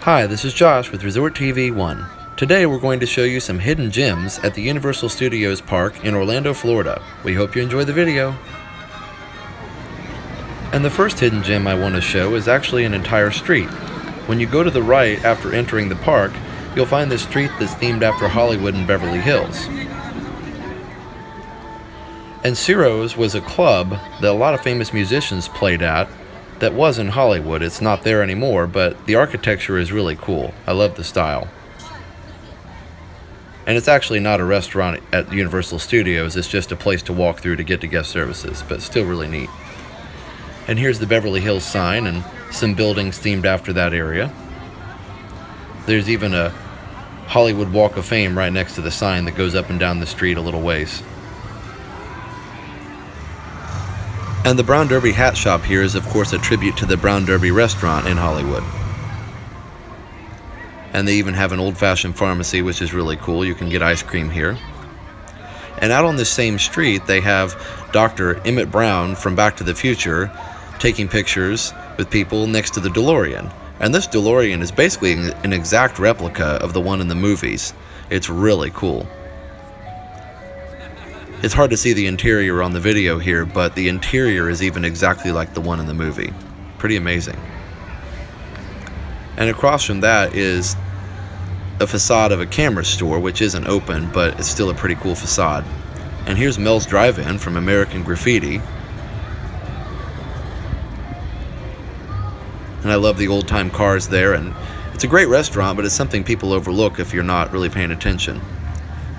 Hi, this is Josh with Resort TV 1. Today we're going to show you some hidden gems at the Universal Studios Park in Orlando, Florida. We hope you enjoy the video. And the first hidden gem I want to show is actually an entire street. When you go to the right after entering the park, you'll find this street that's themed after Hollywood and Beverly Hills. And Ciro's was a club that a lot of famous musicians played at that was in Hollywood. It's not there anymore, but the architecture is really cool. I love the style. And it's actually not a restaurant at Universal Studios, it's just a place to walk through to get to guest services, but still really neat. And here's the Beverly Hills sign and some buildings themed after that area. There's even a Hollywood Walk of Fame right next to the sign that goes up and down the street a little ways. And the Brown Derby hat shop here is of course a tribute to the Brown Derby restaurant in Hollywood. And they even have an old-fashioned pharmacy, which is really cool. You can get ice cream here. And out on this same street they have Dr. Emmett Brown from Back to the Future taking pictures with people next to the DeLorean. And this DeLorean is basically an exact replica of the one in the movies. It's really cool. It's hard to see the interior on the video here, but the interior is even exactly like the one in the movie. Pretty amazing. And across from that is a facade of a camera store, which isn't open, but it's still a pretty cool facade. And here's Mel's Drive-In from American Graffiti. And I love the old-time cars there, and it's a great restaurant, but it's something people overlook if you're not really paying attention.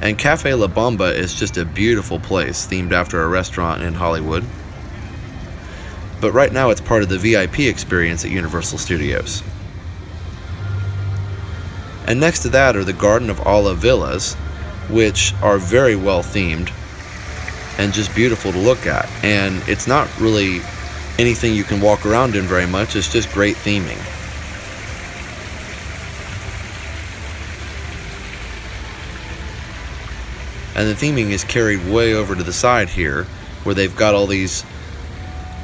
And Cafe La Bamba is just a beautiful place, themed after a restaurant in Hollywood. But right now it's part of the VIP experience at Universal Studios. And next to that are the Garden of Olive Villas, which are very well themed and just beautiful to look at. And it's not really anything you can walk around in very much, it's just great theming. And the theming is carried way over to the side here, where they've got all these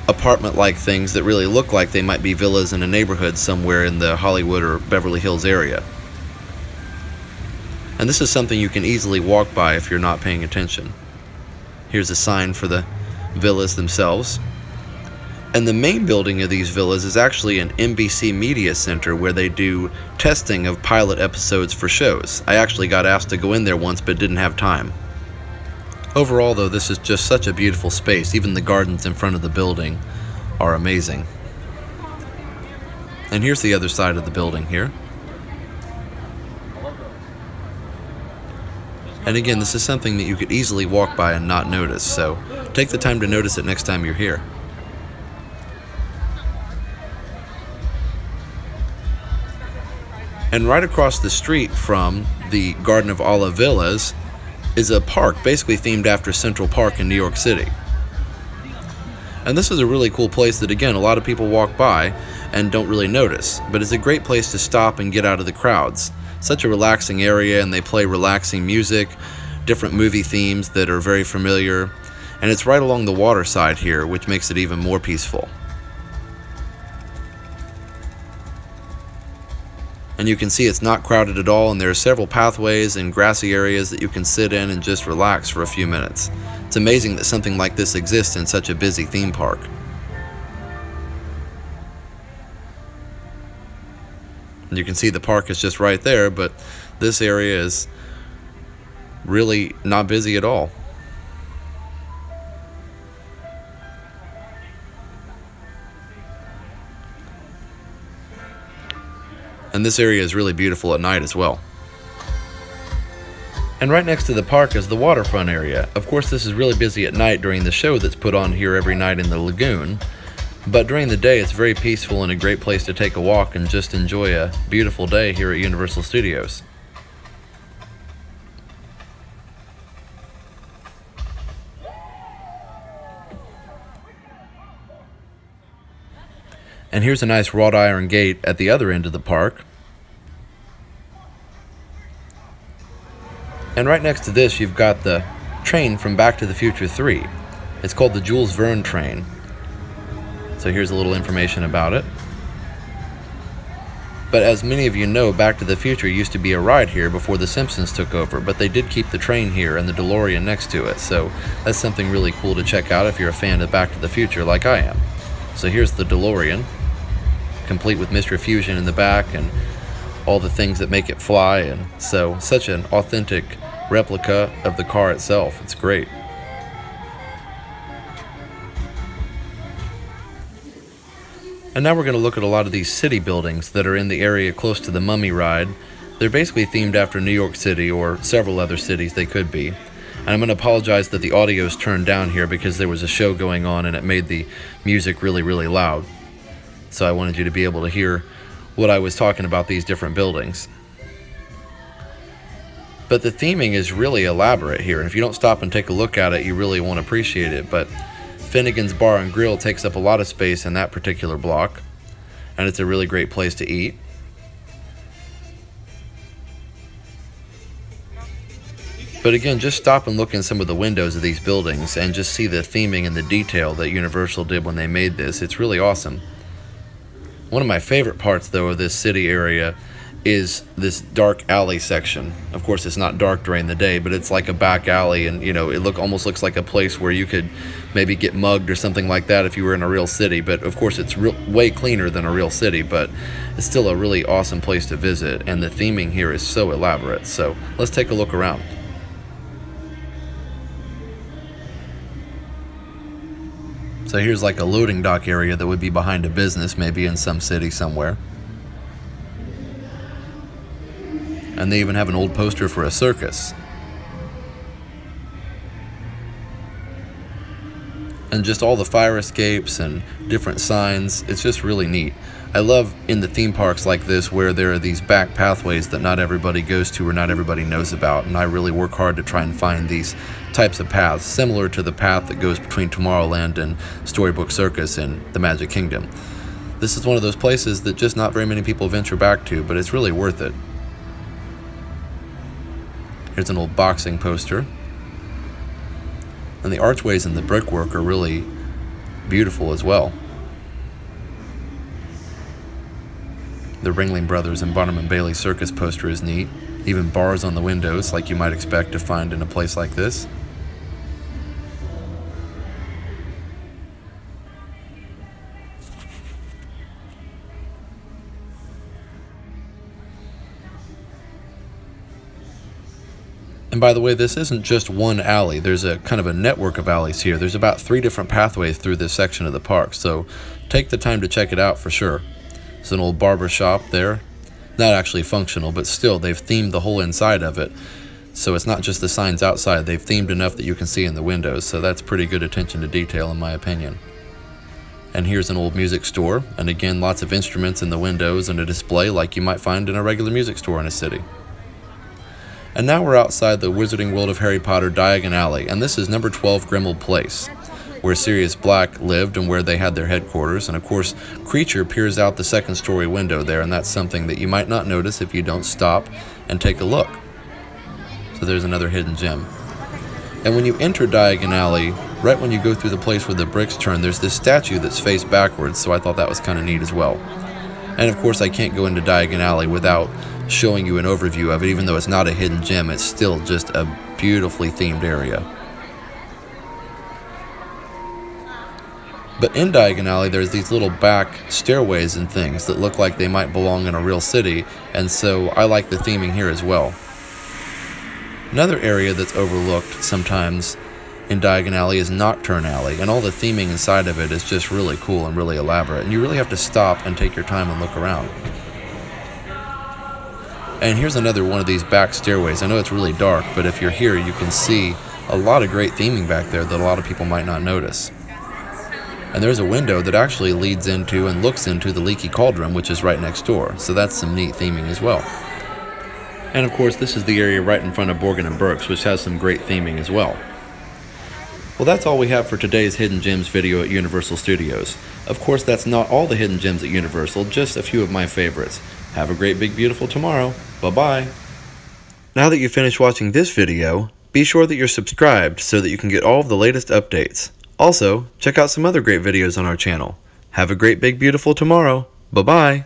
apartment-like things that really look like they might be villas in a neighborhood somewhere in the Hollywood or Beverly Hills area. And this is something you can easily walk by if you're not paying attention. Here's a sign for the villas themselves. And the main building of these villas is actually an NBC Media Center where they do testing of pilot episodes for shows. I actually got asked to go in there once but didn't have time. Overall though, this is just such a beautiful space. Even the gardens in front of the building are amazing. And here's the other side of the building here. And again, this is something that you could easily walk by and not notice, so take the time to notice it next time you're here. And right across the street from the Garden of Olive Villas is a park basically themed after Central Park in New York City. And this is a really cool place that, again, a lot of people walk by and don't really notice, but it's a great place to stop and get out of the crowds. Such a relaxing area, and they play relaxing music, different movie themes that are very familiar, and it's right along the water side here, which makes it even more peaceful. And you can see it's not crowded at all, and there are several pathways and grassy areas that you can sit in and just relax for a few minutes. It's amazing that something like this exists in such a busy theme park. And you can see the park is just right there, but this area is really not busy at all. And this area is really beautiful at night as well. And right next to the park is the waterfront area. Of course, this is really busy at night during the show that's put on here every night in the lagoon. But during the day, it's very peaceful and a great place to take a walk and just enjoy a beautiful day here at Universal Studios. And here's a nice wrought iron gate at the other end of the park. And right next to this, you've got the train from Back to the Future 3. It's called the Jules Verne train. So here's a little information about it. But as many of you know, Back to the Future used to be a ride here before The Simpsons took over, but they did keep the train here and the DeLorean next to it, so that's something really cool to check out if you're a fan of Back to the Future like I am. So here's the DeLorean, complete with Mr. Fusion in the back and all the things that make it fly, and so such an authentic replica of the car itself. It's great. And now we're going to look at a lot of these city buildings that are in the area close to the Mummy ride. They're basically themed after New York City or several other cities they could be. And I'm going to apologize that the audio is turned down here because there was a show going on and it made the music really, really loud. So I wanted you to be able to hear what I was talking about these different buildings. But the theming is really elaborate here, and if you don't stop and take a look at it, you really won't appreciate it. But Finnegan's Bar and Grill takes up a lot of space in that particular block, and it's a really great place to eat. But again, just stop and look in some of the windows of these buildings and just see the theming and the detail that Universal did when they made this. It's really awesome. One of my favorite parts, though, of this city area is this dark alley section. Of course, it's not dark during the day, but it's like a back alley, and it almost looks like a place where you could maybe get mugged or something like that if you were in a real city. But of course, it's way cleaner than a real city, but it's still a really awesome place to visit, and the theming here is so elaborate. So let's take a look around. So here's like a loading dock area that would be behind a business, maybe in some city somewhere. And they even have an old poster for a circus. And just all the fire escapes and different signs, it's just really neat. I love in the theme parks like this where there are these back pathways that not everybody goes to or not everybody knows about, and I really work hard to try and find these types of paths, similar to the path that goes between Tomorrowland and Storybook Circus in the Magic Kingdom. This is one of those places that just not very many people venture back to, but it's really worth it. Here's an old boxing poster. And the archways and the brickwork are really beautiful as well. The Ringling Brothers and Barnum and Bailey Circus poster is neat. Even bars on the windows like you might expect to find in a place like this. And by the way, this isn't just one alley. There's a kind of a network of alleys here. There's about 3 different pathways through this section of the park, so take the time to check it out for sure. There's an old barber shop there. Not actually functional, but still, they've themed the whole inside of it. So it's not just the signs outside. They've themed enough that you can see in the windows, so that's pretty good attention to detail in my opinion. And here's an old music store, and again, lots of instruments in the windows and a display like you might find in a regular music store in a city. And now we're outside the Wizarding World of Harry Potter Diagon Alley, and this is number 12 Grimmauld Place, where Sirius Black lived and where they had their headquarters. And of course, Kreacher peers out the second-story window there, and that's something that you might not notice if you don't stop and take a look. So there's another hidden gem. And when you enter Diagon Alley, right when you go through the place where the bricks turn, there's this statue that's faced backwards, so I thought that was kind of neat as well. And of course, I can't go into Diagon Alley without showing you an overview of it. Even though it's not a hidden gem, it's still just a beautifully themed area. But in Diagon Alley, there's these little back stairways and things that look like they might belong in a real city, and so I like the theming here as well. Another area that's overlooked sometimes in Diagon Alley is Nocturne Alley, and all the theming inside of it is just really cool and really elaborate, and you really have to stop and take your time and look around. And here's another one of these back stairways. I know it's really dark, but if you're here, you can see a lot of great theming back there that a lot of people might not notice. And there's a window that actually leads into and looks into the Leaky Cauldron, which is right next door, so that's some neat theming as well. And of course, this is the area right in front of Borgin & Burkes, which has some great theming as well. Well, that's all we have for today's Hidden Gems video at Universal Studios. Of course, that's not all the hidden gems at Universal, just a few of my favorites. Have a great, big, beautiful tomorrow. Bye-bye. Now that you've finished watching this video, be sure that you're subscribed so that you can get all of the latest updates. Also, check out some other great videos on our channel. Have a great, big, beautiful tomorrow. Bye-bye.